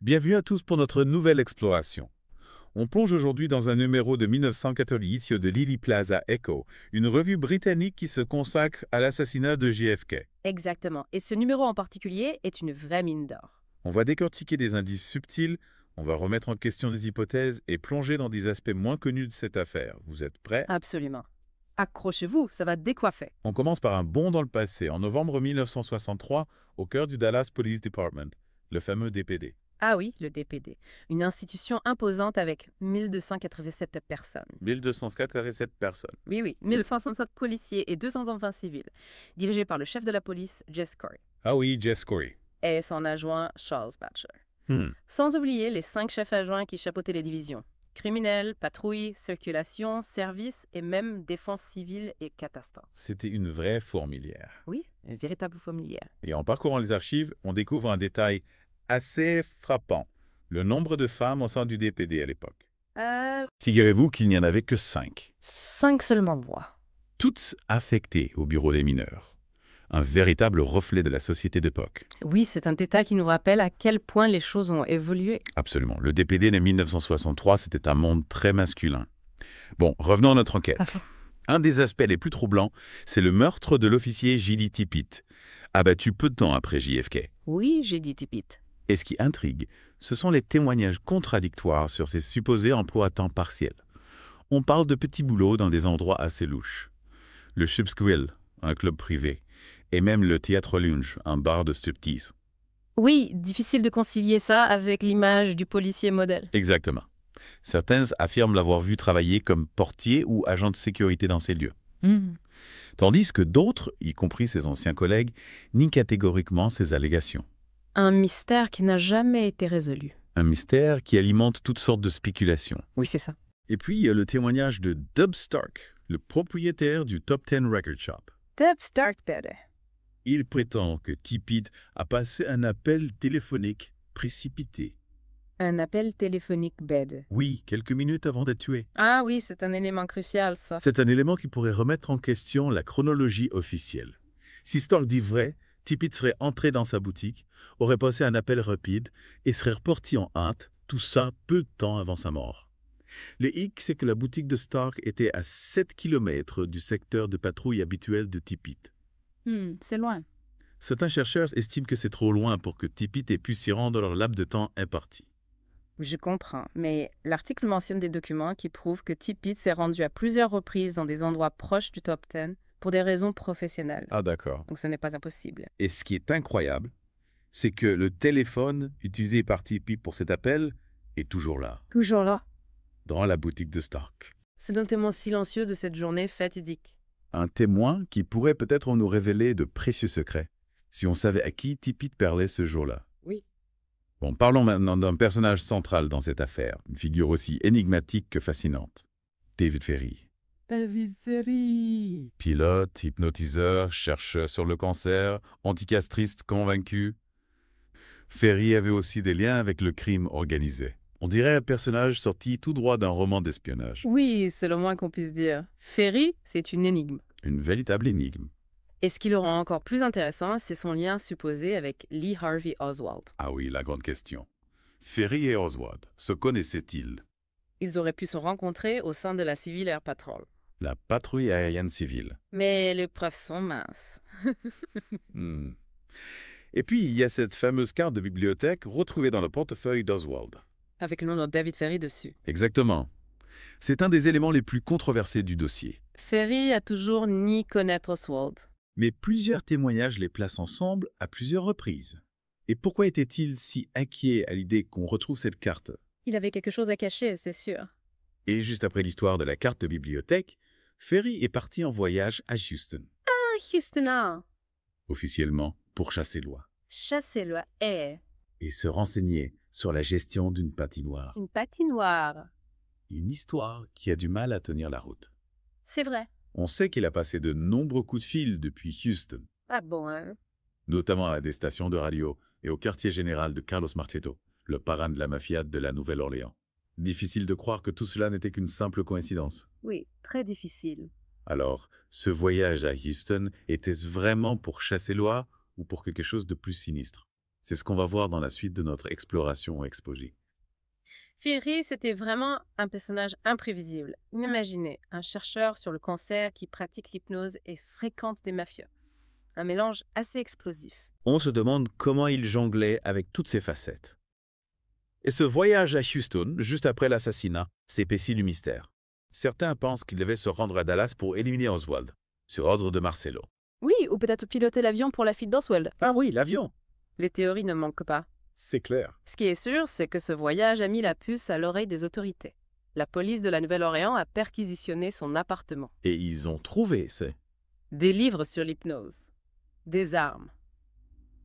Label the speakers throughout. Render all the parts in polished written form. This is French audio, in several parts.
Speaker 1: Bienvenue à tous pour notre nouvelle exploration. On plonge aujourd'hui dans un numéro de 1990 de Lily Plaza Echo, une revue britannique qui se consacre à l'assassinat de JFK.
Speaker 2: Exactement. Et ce numéro en particulier est une vraie mine d'or.
Speaker 1: On va décortiquer des indices subtils, on va remettre en question des hypothèses et plonger dans des aspects moins connus de cette affaire. Vous êtes prêts?
Speaker 2: Absolument. Accrochez-vous, ça va décoiffer.
Speaker 1: On commence par un bond dans le passé, en novembre 1963, au cœur du Dallas Police Department, le fameux DPD.
Speaker 2: Ah oui, le DPD. Une institution imposante avec 1287 personnes.
Speaker 1: 1247 personnes.
Speaker 2: Oui, 1167 policiers et 220 civils. Dirigé par le chef de la police, Jess Corey.
Speaker 1: Ah oui, Jess Corey.
Speaker 2: Et son adjoint, Charles Batchelor.
Speaker 1: Hmm.
Speaker 2: Sans oublier les 5 chefs adjoints qui chapeautaient les divisions. Criminels, patrouille, circulation, service et même défense civile et catastrophe.
Speaker 1: C'était une vraie fourmilière.
Speaker 2: Oui, une véritable fourmilière.
Speaker 1: Et en parcourant les archives, on découvre un détail assez frappant. Le nombre de femmes au sein du DPD à l'époque. Figurez-vous qu'il n'y en avait que 5.
Speaker 2: 5 seulement moi.
Speaker 1: Toutes affectées au bureau des mineurs. Un véritable reflet de la société d'époque.
Speaker 2: Oui, c'est un détail qui nous rappelle à quel point les choses ont évolué.
Speaker 1: Absolument. Le DPD de 1963, c'était un monde très masculin. Bon, revenons à notre enquête.
Speaker 2: Passons.
Speaker 1: Un des aspects les plus troublants, c'est le meurtre de l'officier J.D. Tippit, abattu peu de temps après JFK.
Speaker 2: Oui, j'ai dit Tippit.
Speaker 1: Et ce qui intrigue, ce sont les témoignages contradictoires sur ces supposés emplois à temps partiel. On parle de petits boulots dans des endroits assez louches. Le Shipsquill, un club privé, et même le Théâtre Lunch, un bar de striptease.
Speaker 2: Oui, difficile de concilier ça avec l'image du policier modèle.
Speaker 1: Exactement. Certains affirment l'avoir vu travailler comme portier ou agent de sécurité dans ces lieux. Tandis que d'autres, y compris ses anciens collègues, nient catégoriquement ces allégations.
Speaker 2: Un mystère qui n'a jamais été résolu.
Speaker 1: Un mystère qui alimente toutes sortes de spéculations.
Speaker 2: Oui, c'est ça.
Speaker 1: Et puis, il y a le témoignage de Dub Stark, le propriétaire du Top Ten Record Shop.
Speaker 2: Deb Starkberry.
Speaker 1: Il prétend que Tippit a passé un appel téléphonique précipité.
Speaker 2: Un appel téléphonique bed.
Speaker 1: Oui, quelques minutes avant d'être tué.
Speaker 2: Ah oui, c'est un élément crucial, ça.
Speaker 1: C'est un élément qui pourrait remettre en question la chronologie officielle. Si Stark dit vrai, Tippit serait entré dans sa boutique, aurait passé un appel rapide et serait reparti en hâte, tout ça peu de temps avant sa mort. Le hic, c'est que la boutique de Stark était à 7 km du secteur de patrouille habituel de Tippit.
Speaker 2: C'est loin.
Speaker 1: Certains chercheurs estiment que c'est trop loin pour que Tippit ait pu s'y rendre dans leur laps de temps imparti.
Speaker 2: Je comprends, mais l'article mentionne des documents qui prouvent que Tippit s'est rendu à plusieurs reprises dans des endroits proches du top 10 pour des raisons professionnelles.
Speaker 1: Ah d'accord.
Speaker 2: Donc ce n'est pas impossible.
Speaker 1: Et ce qui est incroyable, c'est que le téléphone utilisé par Tippit pour cet appel est toujours là,
Speaker 2: Toujours là.
Speaker 1: dans la boutique de Stark.
Speaker 2: C'est un témoin silencieux de cette journée fatidique.
Speaker 1: Un témoin qui pourrait peut-être nous révéler de précieux secrets, si on savait à qui Tippit parlait ce jour-là.
Speaker 2: Oui.
Speaker 1: Bon, parlons maintenant d'un personnage central dans cette affaire, une figure aussi énigmatique que fascinante. David Ferry.
Speaker 3: David Ferry.
Speaker 1: Pilote, hypnotiseur, chercheur sur le cancer, anticastriste convaincu. Ferry avait aussi des liens avec le crime organisé. On dirait un personnage sorti tout droit d'un roman d'espionnage.
Speaker 2: Oui, c'est le moins qu'on puisse dire. Ferry, c'est une énigme.
Speaker 1: Une véritable énigme.
Speaker 2: Et ce qui le rend encore plus intéressant, c'est son lien supposé avec Lee Harvey Oswald.
Speaker 1: Ah oui, la grande question. Ferry et Oswald, se connaissaient-ils?
Speaker 2: Ils auraient pu se rencontrer au sein de la Civil Air Patrol.
Speaker 1: La patrouille aérienne civile.
Speaker 2: Mais les preuves sont minces.
Speaker 1: Hmm. Et puis, il y a cette fameuse carte de bibliothèque retrouvée dans le portefeuille d'Oswald.
Speaker 2: Avec le nom de David Ferry dessus.
Speaker 1: Exactement. C'est un des éléments les plus controversés du dossier.
Speaker 2: Ferry a toujours nié connaître Oswald.
Speaker 1: Mais plusieurs témoignages les placent ensemble à plusieurs reprises. Et pourquoi était-il si inquiet à l'idée qu'on retrouve cette carte?
Speaker 2: Il avait quelque chose à cacher, c'est sûr.
Speaker 1: Et juste après l'histoire de la carte de bibliothèque, Ferry est parti en voyage à Houston,
Speaker 2: Ah, Houston,
Speaker 1: officiellement pour chasser l'oie,
Speaker 2: chassez-le et
Speaker 1: et se renseigner sur la gestion d'une patinoire.
Speaker 2: une patinoire.
Speaker 1: Une histoire qui a du mal à tenir la route.
Speaker 2: C'est vrai.
Speaker 1: On sait qu'il a passé de nombreux coups de fil depuis Houston,
Speaker 2: Ah bon, hein?
Speaker 1: notamment à des stations de radio et au quartier général de Carlos Marcheto, le parrain de la mafia de la Nouvelle-Orléans. Difficile de croire que tout cela n'était qu'une simple coïncidence.
Speaker 2: Oui, très difficile.
Speaker 1: Alors, ce voyage à Houston, était-ce vraiment pour chasser l'oie ou pour quelque chose de plus sinistre? C'est ce qu'on va voir dans la suite de notre exploration exposée.
Speaker 2: Ferry, c'était vraiment un personnage imprévisible. Imaginez un chercheur sur le cancer qui pratique l'hypnose et fréquente des mafieux. Un mélange assez explosif.
Speaker 1: On se demande comment il jonglait avec toutes ces facettes. Et ce voyage à Houston, juste après l'assassinat, s'épaissit du mystère. Certains pensent qu'il devait se rendre à Dallas pour éliminer Oswald, sur ordre de Marcelo.
Speaker 2: Oui, ou peut-être piloter l'avion pour la fuite d'Oswald.
Speaker 1: Ah oui, l'avion.
Speaker 2: Les théories ne manquent pas.
Speaker 1: C'est clair.
Speaker 2: Ce qui est sûr, c'est que ce voyage a mis la puce à l'oreille des autorités. La police de la Nouvelle-Orléans a perquisitionné son appartement.
Speaker 1: Et ils ont trouvé,
Speaker 2: Des livres sur l'hypnose. Des armes.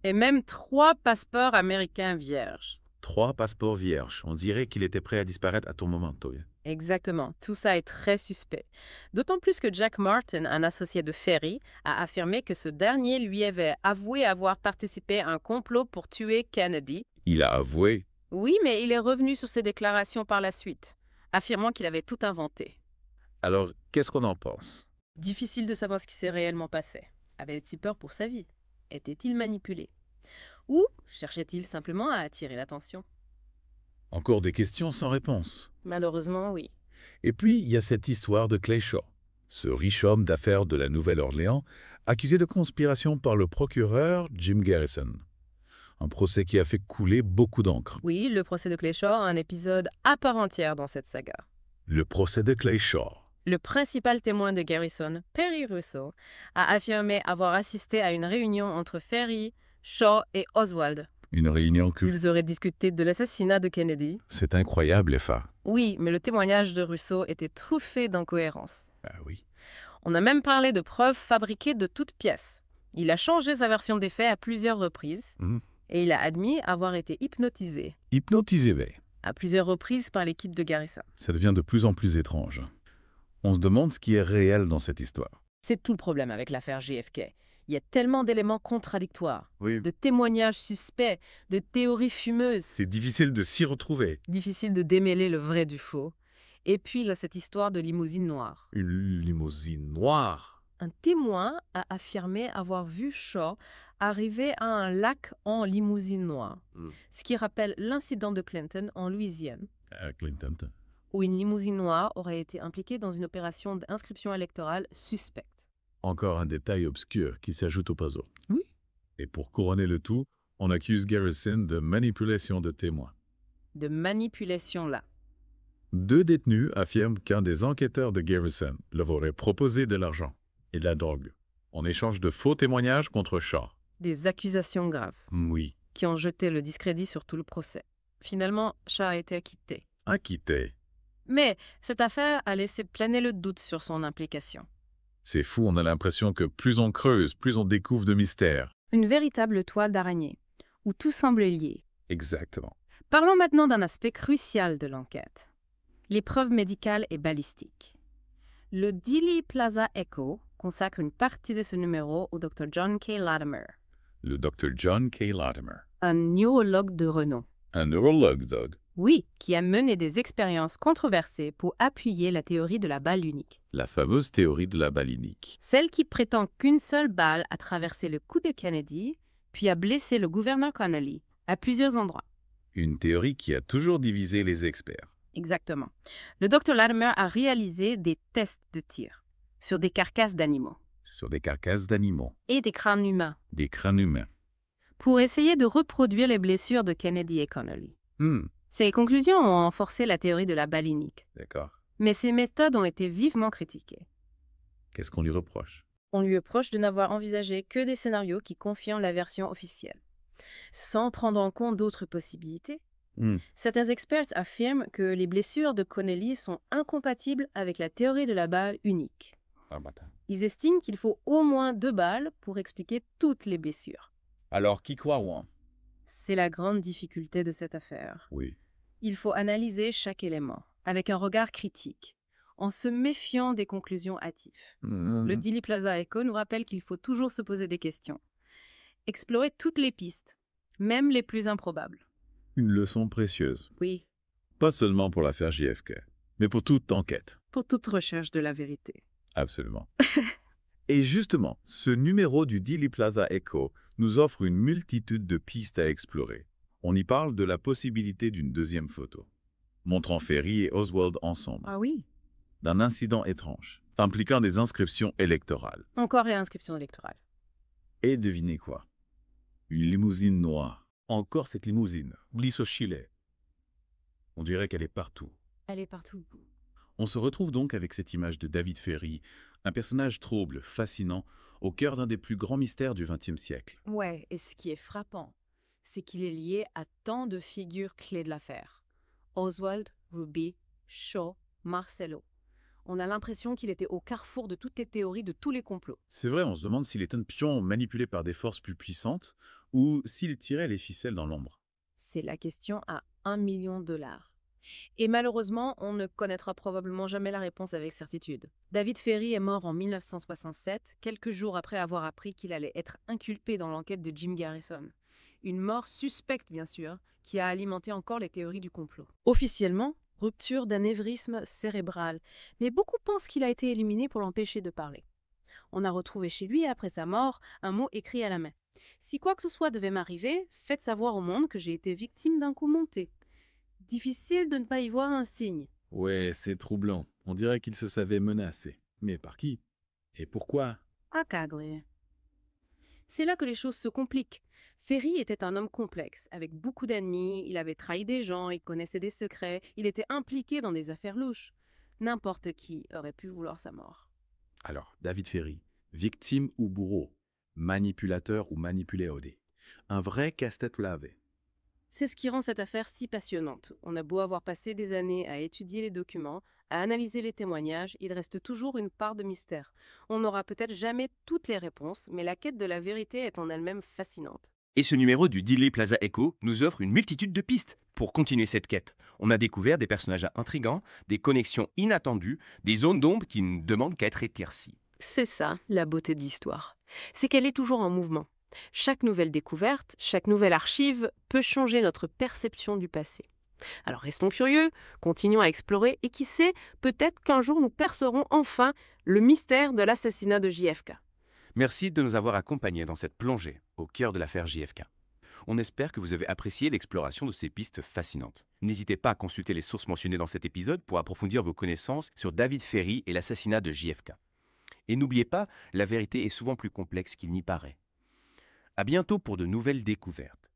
Speaker 2: Et même 3 passeports américains vierges.
Speaker 1: 3 passeports vierges. On dirait qu'il était prêt à disparaître à tout moment.
Speaker 2: Exactement, tout ça est très suspect. D'autant plus que Jack Martin, un associé de Ferry, a affirmé que ce dernier lui avait avoué avoir participé à un complot pour tuer Kennedy.
Speaker 1: Il a avoué.
Speaker 2: Oui, mais il est revenu sur ses déclarations par la suite, affirmant qu'il avait tout inventé.
Speaker 1: Alors, qu'est-ce qu'on en pense?
Speaker 2: Difficile de savoir ce qui s'est réellement passé. Avait-il peur pour sa vie? Était-il manipulé? Ou cherchait-il simplement à attirer l'attention?
Speaker 1: Encore des questions sans réponse.
Speaker 2: Malheureusement, oui.
Speaker 1: Et puis, il y a cette histoire de Clay Shaw, ce riche homme d'affaires de la Nouvelle-Orléans, accusé de conspiration par le procureur Jim Garrison. Un procès qui a fait couler beaucoup d'encre.
Speaker 2: Oui, le procès de Clay Shaw a un épisode à part entière dans cette saga.
Speaker 1: Le procès de Clay Shaw.
Speaker 2: Le principal témoin de Garrison, Perry Russo, a affirmé avoir assisté à une réunion entre Ferry, Shaw et Oswald.
Speaker 1: Une réunion que...
Speaker 2: Ils auraient discuté de l'assassinat de Kennedy.
Speaker 1: C'est incroyable, Effa.
Speaker 2: Oui, mais le témoignage de Russo était truffé d'incohérences.
Speaker 1: Ah oui.
Speaker 2: On a même parlé de preuves fabriquées de toutes pièces. Il a changé sa version des faits à plusieurs reprises et il a admis avoir été hypnotisé
Speaker 1: Hypnotisé, mais
Speaker 2: à plusieurs reprises par l'équipe de Garrison.
Speaker 1: ça devient de plus en plus étrange. On se demande ce qui est réel dans cette histoire.
Speaker 2: C'est tout le problème avec l'affaire JFK. Il y a tellement d'éléments contradictoires,
Speaker 1: Oui.
Speaker 2: de témoignages suspects, de théories fumeuses.
Speaker 1: C'est difficile de s'y retrouver.
Speaker 2: Difficile de démêler le vrai du faux. Et puis, il y a cette histoire de limousine noire.
Speaker 1: Une limousine noire.
Speaker 2: Un témoin a affirmé avoir vu Shaw arriver à un lac en limousine noire, ce qui rappelle l'incident de Clinton en Louisiane,
Speaker 1: Clinton.
Speaker 2: où une limousine noire aurait été impliquée dans une opération d'inscription électorale suspecte.
Speaker 1: Encore un détail obscur qui s'ajoute au puzzle.
Speaker 2: Oui.
Speaker 1: Et pour couronner le tout, on accuse Garrison de manipulation de témoins.
Speaker 2: De manipulation là.
Speaker 1: 2 détenus affirment qu'un des enquêteurs de Garrison leur aurait proposé de l'argent et de la drogue, en échange de faux témoignages contre Shaw.
Speaker 2: Des accusations graves
Speaker 1: Oui.
Speaker 2: qui ont jeté le discrédit sur tout le procès. Finalement, Shaw a été acquitté.
Speaker 1: Acquitté.
Speaker 2: Mais cette affaire a laissé planer le doute sur son implication.
Speaker 1: C'est fou, on a l'impression que plus on creuse, plus on découvre de mystères.
Speaker 2: Une véritable toile d'araignée, où tout semble lié.
Speaker 1: Exactement.
Speaker 2: Parlons maintenant d'un aspect crucial de l'enquête. Les preuves médicales et balistiques. Le Dealey Plaza Echo consacre une partie de ce numéro au Dr. John K. Latimer,
Speaker 1: Le Dr. John K. Latimer.
Speaker 2: un neurologue de renom.
Speaker 1: Un neurologue, Doug.
Speaker 2: Oui, qui a mené des expériences controversées pour appuyer la théorie de la balle unique.
Speaker 1: La fameuse théorie de la balle unique.
Speaker 2: Celle qui prétend qu'une seule balle a traversé le cou de Kennedy, puis a blessé le gouverneur Connally à plusieurs endroits.
Speaker 1: Une théorie qui a toujours divisé les experts.
Speaker 2: Exactement. Le Dr. Latimer a réalisé des tests de tir sur des carcasses d'animaux
Speaker 1: Sur des carcasses d'animaux,
Speaker 2: et des crânes humains
Speaker 1: des crânes humains.
Speaker 2: pour essayer de reproduire les blessures de Kennedy et Connally. Ces conclusions ont renforcé la théorie de la balle unique.
Speaker 1: D'accord.
Speaker 2: Mais ces méthodes ont été vivement critiquées.
Speaker 1: Qu'est-ce qu'on lui reproche?
Speaker 2: On lui reproche de n'avoir envisagé que des scénarios qui confirment la version officielle, sans prendre en compte d'autres possibilités. Certains experts affirment que les blessures de Connally sont incompatibles avec la théorie de la balle unique. Ils estiment qu'il faut au moins 2 balles pour expliquer toutes les blessures.
Speaker 1: Alors, qui croit ou
Speaker 2: C'est la grande difficulté de cette affaire.
Speaker 1: Oui.
Speaker 2: Il faut analyser chaque élément avec un regard critique, en se méfiant des conclusions hâtives. Le Dealey Plaza Echo nous rappelle qu'il faut toujours se poser des questions. Explorer toutes les pistes, même les plus improbables.
Speaker 1: Une leçon précieuse.
Speaker 2: Oui,
Speaker 1: Pas seulement pour l'affaire JFK, mais pour toute enquête.
Speaker 2: pour toute recherche de la vérité.
Speaker 1: Absolument. Et justement, ce numéro du Dealey Plaza Echo nous offre une multitude de pistes à explorer. On y parle de la possibilité d'une deuxième photo, montrant Ferry et Oswald ensemble,
Speaker 2: Ah oui.
Speaker 1: d'un incident étrange, impliquant des inscriptions électorales.
Speaker 2: Encore les inscriptions électorales.
Speaker 1: Et devinez quoi? Une limousine noire.
Speaker 4: Encore cette limousine, glisse au Chili. On dirait qu'elle est partout.
Speaker 2: Elle est partout.
Speaker 1: On se retrouve donc avec cette image de David Ferry, un personnage trouble, fascinant, au cœur d'un des plus grands mystères du XXe siècle.
Speaker 5: Ouais, et ce qui est frappant, c'est qu'il est lié à tant de figures clés de l'affaire. Oswald, Ruby, Shaw, Marcello. On a l'impression qu'il était au carrefour de toutes les théories de tous les complots.
Speaker 1: C'est vrai, on se demande s'il est un pion manipulé par des forces plus puissantes ou s'il tirait les ficelles dans l'ombre.
Speaker 2: C'est la question à 1 million de dollars. Et malheureusement, on ne connaîtra probablement jamais la réponse avec certitude. David Ferry est mort en 1967, quelques jours après avoir appris qu'il allait être inculpé dans l'enquête de Jim Garrison. Une mort suspecte, bien sûr, qui a alimenté encore les théories du complot. Officiellement, rupture d'anévrisme cérébral, mais beaucoup pensent qu'il a été éliminé pour l'empêcher de parler. On a retrouvé chez lui, après sa mort, un mot écrit à la main. « Si quoi que ce soit devait m'arriver, faites savoir au monde que j'ai été victime d'un coup monté. » Difficile de ne pas y voir un signe.
Speaker 4: Ouais, c'est troublant. On dirait qu'il se savait menacé. Mais par qui? Et pourquoi?
Speaker 2: À Cagley. C'est là que les choses se compliquent. Ferry était un homme complexe, avec beaucoup d'ennemis, il avait trahi des gens, il connaissait des secrets, il était impliqué dans des affaires louches. N'importe qui aurait pu vouloir sa mort.
Speaker 4: Alors, David Ferry, victime ou bourreau? Manipulateur ou manipulé au dé? Un vrai casse-tête lavé.
Speaker 2: C'est ce qui rend cette affaire si passionnante. On a beau avoir passé des années à étudier les documents, à analyser les témoignages, il reste toujours une part de mystère. On n'aura peut-être jamais toutes les réponses, mais la quête de la vérité est en elle-même fascinante.
Speaker 6: Et ce numéro du Dealey Plaza Echo nous offre une multitude de pistes. Pour continuer cette quête, on a découvert des personnages intrigants, des connexions inattendues, des zones d'ombre qui ne demandent qu'à être éclaircies.
Speaker 2: C'est ça, la beauté de l'histoire. C'est qu'elle est toujours en mouvement. Chaque nouvelle découverte, chaque nouvelle archive peut changer notre perception du passé. Alors restons curieux, continuons à explorer et qui sait, peut-être qu'un jour nous percerons enfin le mystère de l'assassinat de JFK.
Speaker 6: Merci de nous avoir accompagnés dans cette plongée au cœur de l'affaire JFK. On espère que vous avez apprécié l'exploration de ces pistes fascinantes. N'hésitez pas à consulter les sources mentionnées dans cet épisode pour approfondir vos connaissances sur David Ferry et l'assassinat de JFK. Et n'oubliez pas, la vérité est souvent plus complexe qu'il n'y paraît. À bientôt pour de nouvelles découvertes.